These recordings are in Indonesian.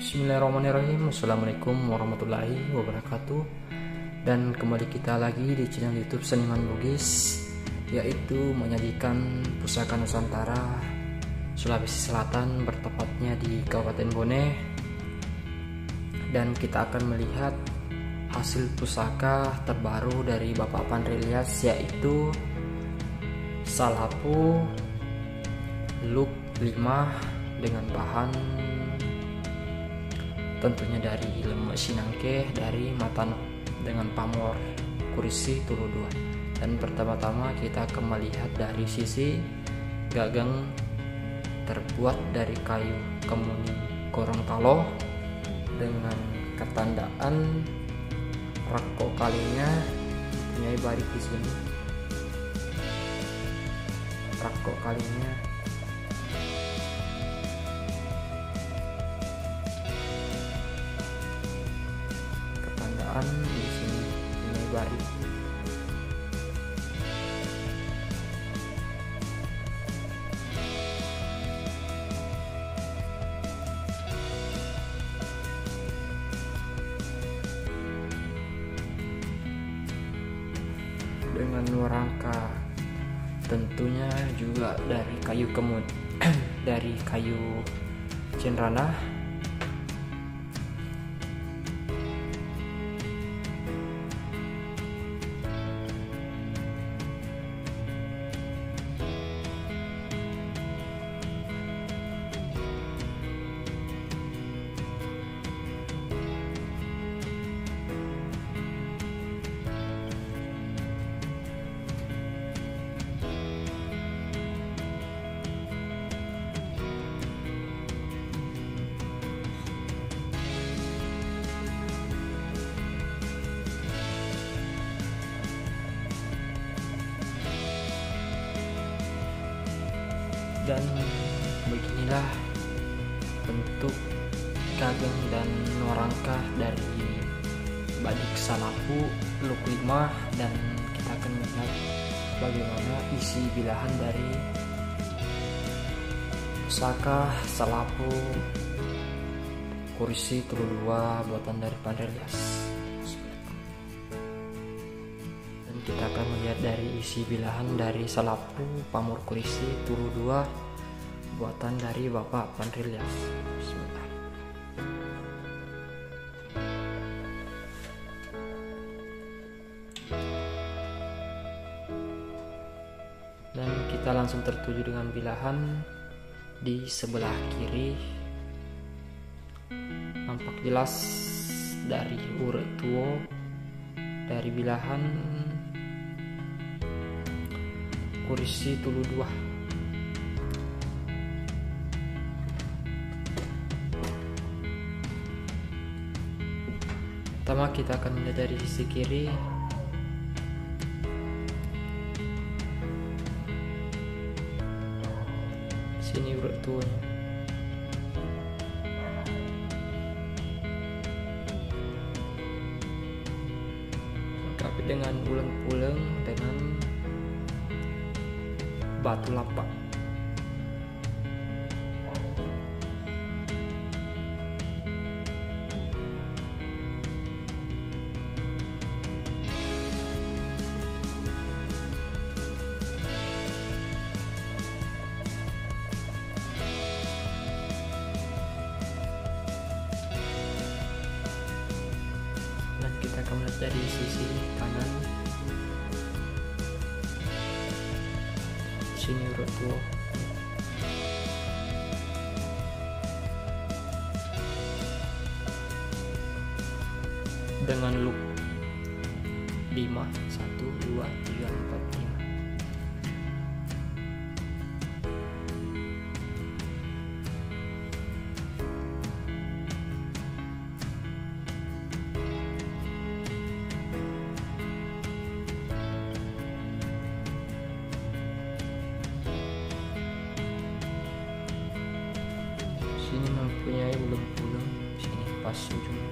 Bismillahirrahmanirrahim. Assalamualaikum warahmatullahi wabarakatuh. Dan kembali kita lagi di channel YouTube Seniman Bugis, yaitu menyajikan pusaka Nusantara Sulawesi Selatan, bertepatnya di Kabupaten Bone. Dan kita akan melihat hasil pusaka terbaru dari Bapak Pandrelias, yaitu salapu look 5 dengan bahan tentunya dari lemak sinangke dari Matano dengan pamor kurisi tulu 2. Dan pertama-tama kita akan melihat dari sisi gagang terbuat dari kayu kemuni Gorontalo dengan ketandaan rako kalinya punya barik di sini. Rako kalinya di sini ini baru. Dengan rangka tentunya juga dari kayu kemud dari kayu cenrana. Dan beginilah bentuk gagang dan rangka dari badik salapu look 5. Dan kita akan melihat bagaimana isi bilahan dari pusaka salapu kursi tulu 2 buatan dari Pandrelias. Kita akan melihat dari isi bilahan dari salapu pamor kurisi tulu 2 buatan dari Bapak Pandrelias. Bismillah. Dan kita langsung tertuju dengan bilahan di sebelah kiri. Nampak jelas dari urut tuo dari bilahan kurisi tulu 2. Pertama kita akan melihat dari sisi kiri. Sini urut tuanya. Lengkapi dengan uleng-uleng dengan batu lapak. Dan kita akan melihat dari sisi kanan. Sini urut tuo. Dengan look 5 1 2 3 4 5. Sini mempunyai uleng-uleng, sini pas ujung.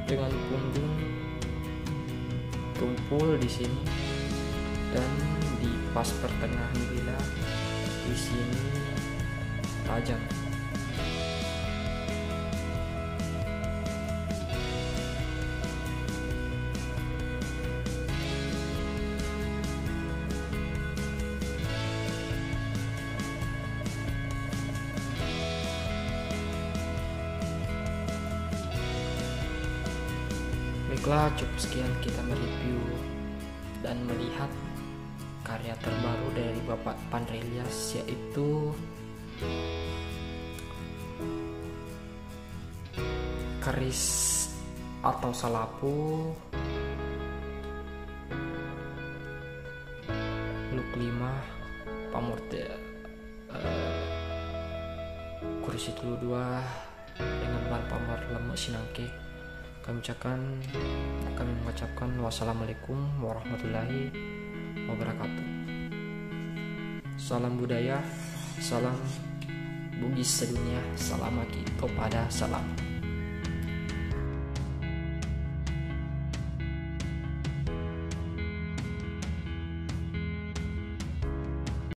Dengan punggung bertumpul di sini, dan di pas pertengahan bila di sini tajam. Baiklah, cukup sekian kita mereview dan melihat karya terbaru dari Bapak Pandrelias, yaitu keris atau salapu Luk 5 pamor kursi tulu 2 dengan bahan pamor lemuk sinangke. Kami mengucapkan wassalamualaikum warahmatullahi wabarakatuh. Salam budaya, salam Bugis sedunia, salam Aki Topada, salam.